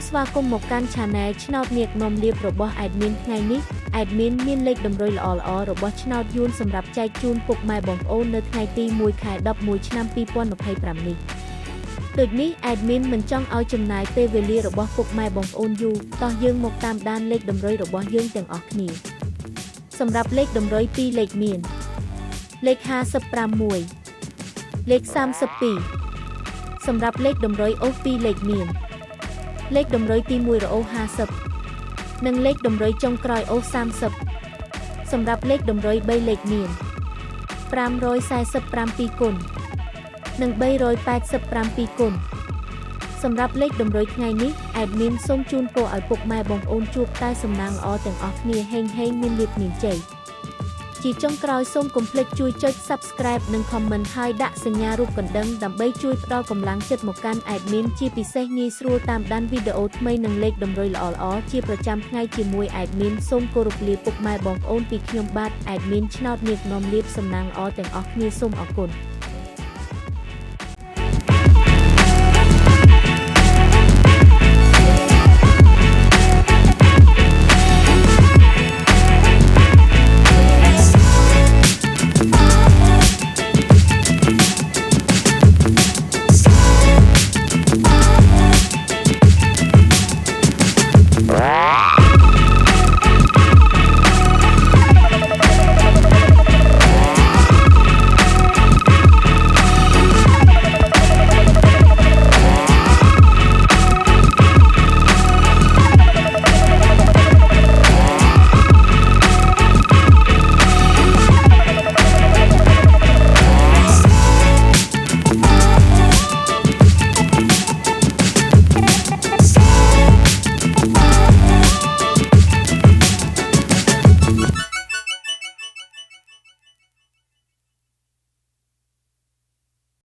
ស្វាគមន៍មកកាន់ Channel ឆ្នោតនាគនាំលៀបរបស់ Admin ថ្ងៃនេះ Admin មានលេខតម្រុយល្អៗរបស់ឆ្នោតយួនសម្រាប់ចែកជូនពុកម៉ែបងប្អូននៅថ្ងៃទី1 ខែ 11 ឆ្នាំ 2025 នេះ ដូចនេះ Admin មិនចង់ឲ្យចំណាយពេលវេលារបស់ពុកម៉ែបងប្អូនយូរ តោះយើងមកតាមដានលេខតម្រុយរបស់យើងទាំងអស់គ្នា សម្រាប់លេខតម្រុយ2លេខមាន លេខ56 លេខ32 សម្រាប់លេខតម្រុយអូស2លេខមាន លេខតម្រុយទី1រអូស50 និងលេខតម្រុយចុងក្រោយអូស30 សម្រាប់លេខតម្រុយ3លេខមាន 547គុណ និង387គុណ សម្រាប់លេខតម្រុយថ្ងៃនេះ Admin សូមជូនពរឲ្យពុកម៉ែបងប្អូនជួបតែសំណាងល្អទាំងអស់គ្នាហេងៗមានលាភមានជ័យ ជាចុងក្រោយសូមកុំភ្លេចជួយចុច Subscribe និង Comment ហើយដាក់សញ្ញារូបកណ្ដឹងដើម្បីជួយផ្ដល់កម្លាំងចិត្តមកកាន់ Admin ជាពិសេសងាយស្រួលតាមដានវីដេអូថ្មីនិងលេខតម្រុយល្អៗជាប្រចាំថ្ងៃជាមួយ Admin សូមគោរពលាពុកម៉ែបងប្អូនពីខ្ញុំបាទ Admin ឆ្នោតនាគនាំលាភសំណាងល្អទាំងអស់គ្នាសូមអរគុណ